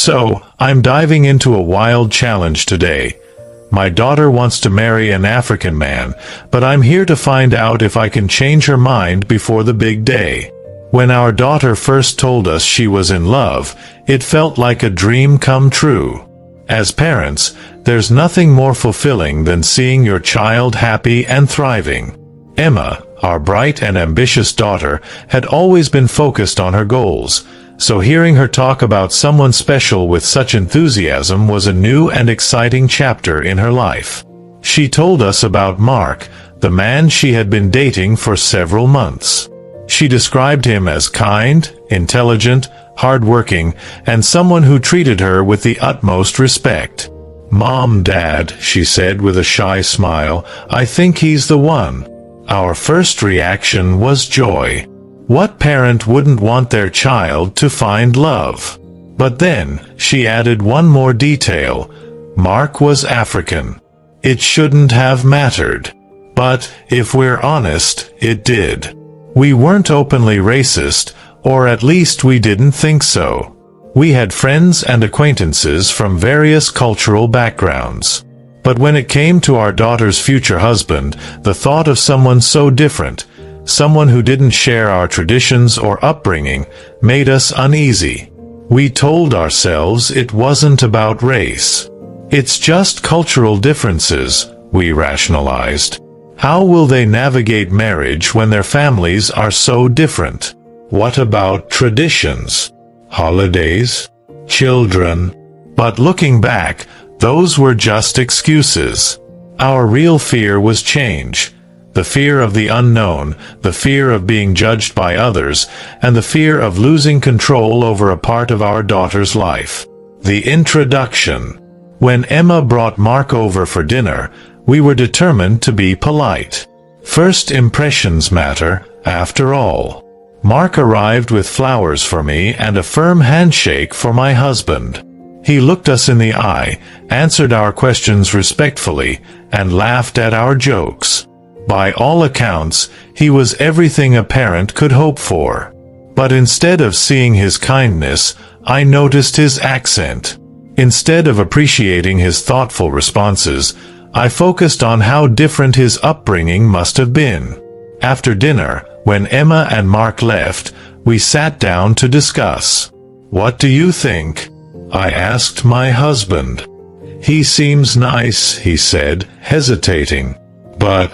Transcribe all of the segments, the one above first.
So, I'm diving into a wild challenge today. My daughter wants to marry an African man, but I'm here to find out if I can change her mind before the big day. When our daughter first told us she was in love, it felt like a dream come true. As parents, there's nothing more fulfilling than seeing your child happy and thriving. Emma, our bright and ambitious daughter, had always been focused on her goals, so hearing her talk about someone special with such enthusiasm was a new and exciting chapter in her life. She told us about Mark, the man she had been dating for several months. She described him as kind, intelligent, hardworking, and someone who treated her with the utmost respect. "Mom, Dad," she said with a shy smile, "I think he's the one." Our first reaction was joy. What parent wouldn't want their child to find love? But then, she added one more detail. Mark was African. It shouldn't have mattered. But, if we're honest, it did. We weren't openly racist, or at least we didn't think so. We had friends and acquaintances from various cultural backgrounds. But when it came to our daughter's future husband, the thought of someone so different, someone who didn't share our traditions or upbringing, made us uneasy. We told ourselves it wasn't about race. It's just cultural differences, we rationalized. How will they navigate marriage when their families are so different? What about traditions? Holidays? Children? But looking back, those were just excuses. Our real fear was change. The fear of the unknown, the fear of being judged by others, and the fear of losing control over a part of our daughter's life. The introduction. When Emma brought Mark over for dinner, we were determined to be polite. First impressions matter, after all. Mark arrived with flowers for me and a firm handshake for my husband. He looked us in the eye, answered our questions respectfully, and laughed at our jokes. By all accounts, he was everything a parent could hope for. But instead of seeing his kindness, I noticed his accent. Instead of appreciating his thoughtful responses, I focused on how different his upbringing must have been. After dinner, when Emma and Mark left, we sat down to discuss. "What do you think?" I asked my husband. "He seems nice," he said, hesitating. "But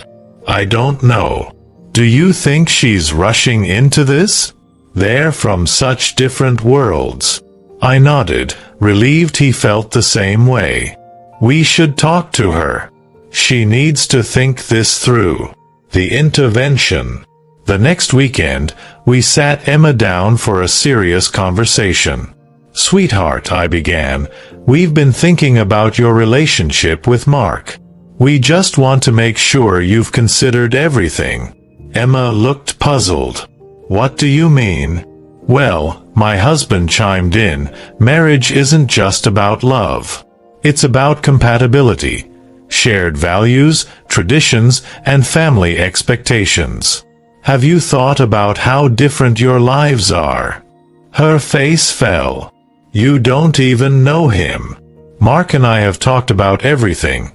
I don't know. Do you think she's rushing into this? They're from such different worlds." I nodded, relieved he felt the same way. "We should talk to her. She needs to think this through." The intervention. The next weekend, we sat Emma down for a serious conversation. "Sweetheart," I began, "we've been thinking about your relationship with Mark. We just want to make sure you've considered everything." Emma looked puzzled. "What do you mean?" "Well," my husband chimed in, "marriage isn't just about love. It's about compatibility, shared values, traditions, and family expectations. Have you thought about how different your lives are?" Her face fell. "You don't even know him. Mark and I have talked about everything.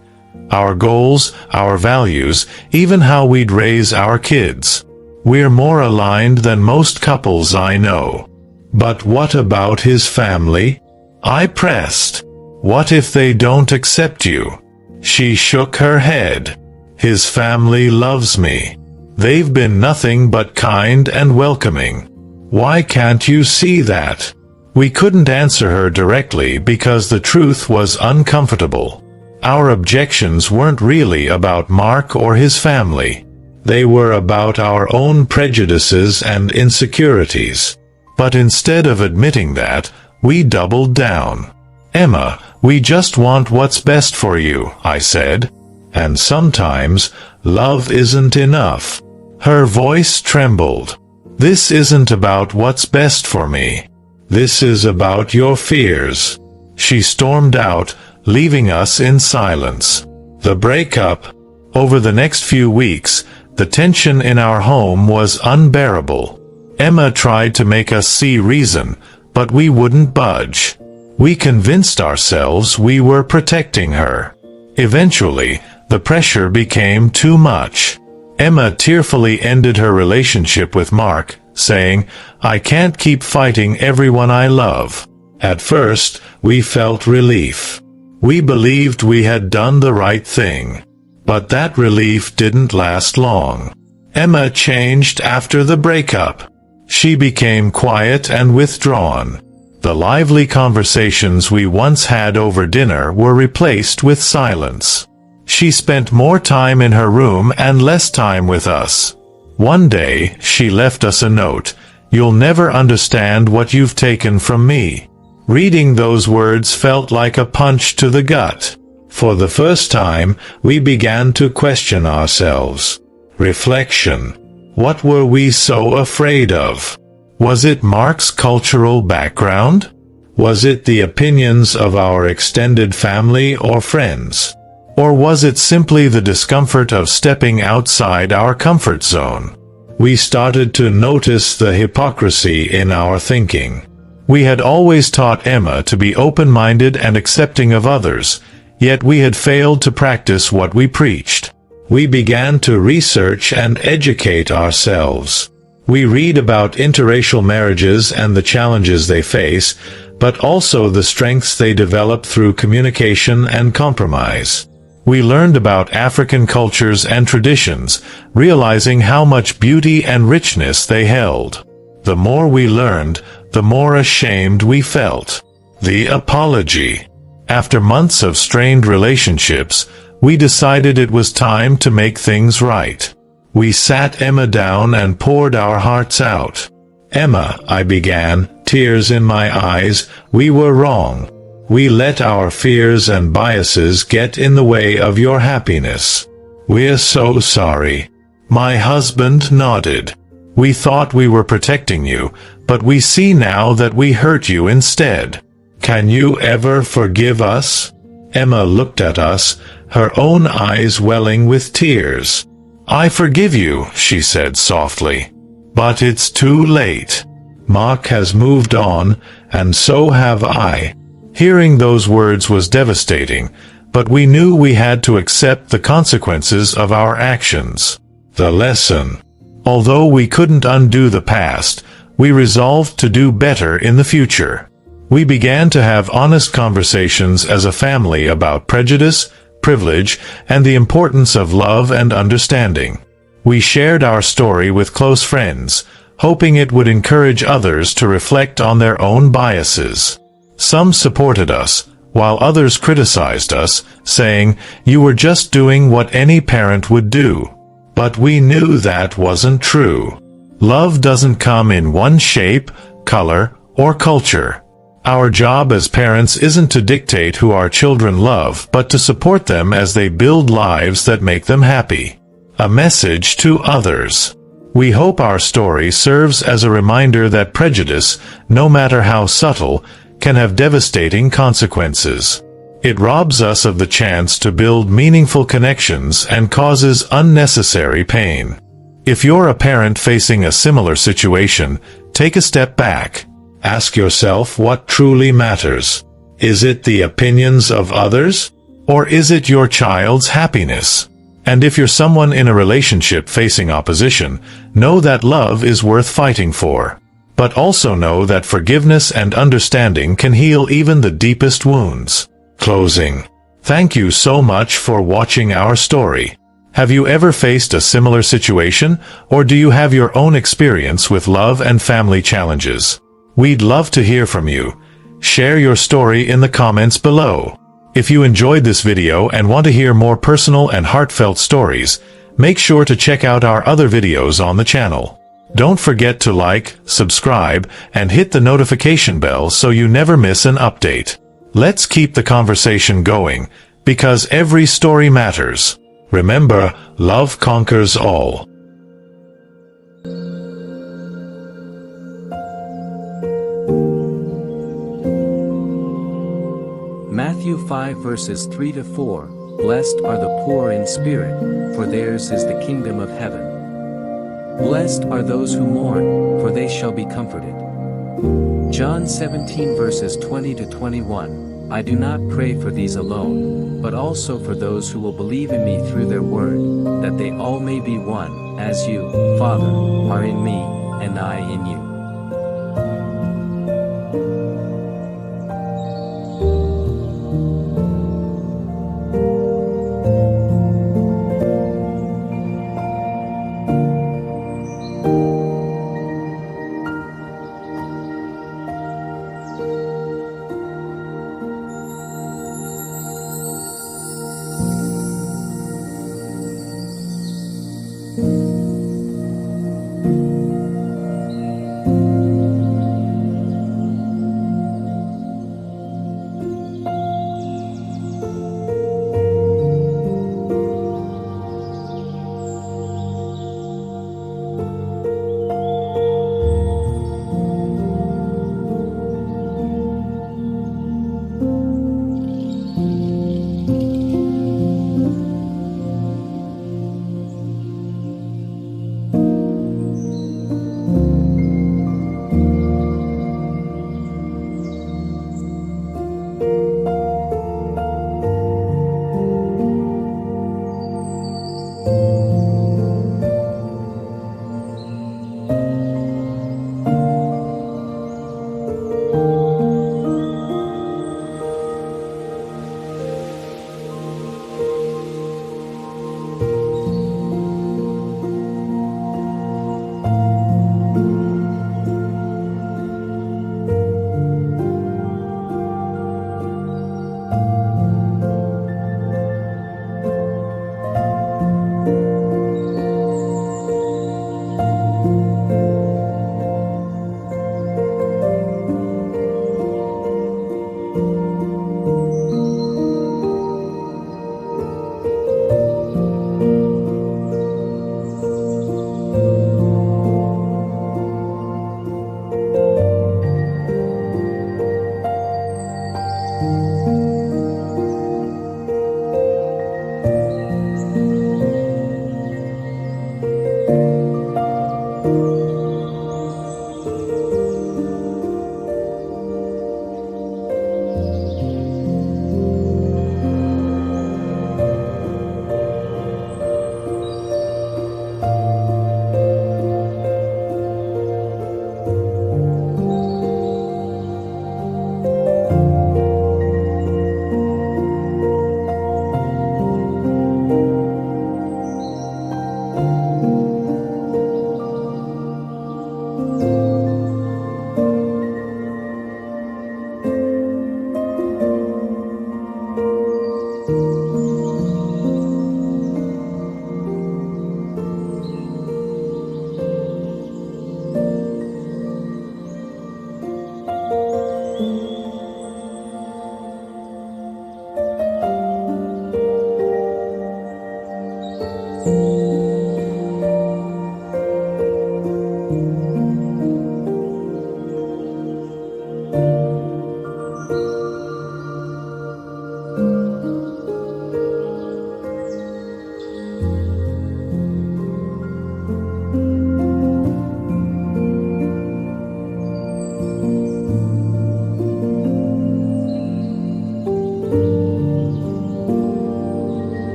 Our goals, our values, even how we'd raise our kids. We're more aligned than most couples I know." "But what about his family?" I pressed. "What if they don't accept you?" She shook her head. "His family loves me. They've been nothing but kind and welcoming. Why can't you see that?" We couldn't answer her directly because the truth was uncomfortable. Our objections weren't really about Mark or his family. They were about our own prejudices and insecurities. But instead of admitting that, we doubled down. "Emma, we just want what's best for you," I said. "And sometimes, love isn't enough." Her voice trembled. "This isn't about what's best for me. This is about your fears." She stormed out, leaving us in silence. The breakup. Over the next few weeks, the tension in our home was unbearable. Emma tried to make us see reason, but we wouldn't budge. We convinced ourselves we were protecting her. Eventually, the pressure became too much. Emma tearfully ended her relationship with Mark, saying, "I can't keep fighting everyone I love." At first, we felt relief. We believed we had done the right thing. But that relief didn't last long. Emma changed after the breakup. She became quiet and withdrawn. The lively conversations we once had over dinner were replaced with silence. She spent more time in her room and less time with us. One day, she left us a note, "You'll never understand what you've taken from me." Reading those words felt like a punch to the gut. For the first time, we began to question ourselves. Reflection. What were we so afraid of? Was it Mark's cultural background? Was it the opinions of our extended family or friends? Or was it simply the discomfort of stepping outside our comfort zone? We started to notice the hypocrisy in our thinking. We had always taught Emma to be open-minded and accepting of others, yet we had failed to practice what we preached. We began to research and educate ourselves. We read about interracial marriages and the challenges they face, but also the strengths they develop through communication and compromise. We learned about African cultures and traditions, realizing how much beauty and richness they held. The more we learned, the more ashamed we felt. The apology. After months of strained relationships, we decided it was time to make things right. We sat Emma down and poured our hearts out. "Emma," I began, tears in my eyes, "we were wrong. We let our fears and biases get in the way of your happiness. We're so sorry." My husband nodded. "We thought we were protecting you, but we see now that we hurt you instead. Can you ever forgive us?" Emma looked at us, her own eyes welling with tears. "I forgive you," she said softly. "But it's too late. Mark has moved on, and so have I." Hearing those words was devastating, but we knew we had to accept the consequences of our actions. The lesson. Although we couldn't undo the past, we resolved to do better in the future. We began to have honest conversations as a family about prejudice, privilege, and the importance of love and understanding. We shared our story with close friends, hoping it would encourage others to reflect on their own biases. Some supported us, while others criticized us, saying, "You were just doing what any parent would do." But we knew that wasn't true. Love doesn't come in one shape, color, or culture. Our job as parents isn't to dictate who our children love, but to support them as they build lives that make them happy. A message to others. We hope our story serves as a reminder that prejudice, no matter how subtle, can have devastating consequences. It robs us of the chance to build meaningful connections and causes unnecessary pain. If you're a parent facing a similar situation, take a step back. Ask yourself what truly matters. Is it the opinions of others? Or is it your child's happiness? And if you're someone in a relationship facing opposition, know that love is worth fighting for. But also know that forgiveness and understanding can heal even the deepest wounds. Closing. Thank you so much for watching our story. Have you ever faced a similar situation, or do you have your own experience with love and family challenges? We'd love to hear from you. Share your story in the comments below. If you enjoyed this video and want to hear more personal and heartfelt stories, make sure to check out our other videos on the channel. Don't forget to like, subscribe, and hit the notification bell so you never miss an update. Let's keep the conversation going, because every story matters. Remember, love conquers all. Matthew 5 verses 3 to 4, Blessed are the poor in spirit, for theirs is the kingdom of heaven. Blessed are those who mourn, for they shall be comforted. John 17 verses 20 to 21, I do not pray for these alone, but also for those who will believe in me through their word, that they all may be one, as you, Father, are in me, and I in you.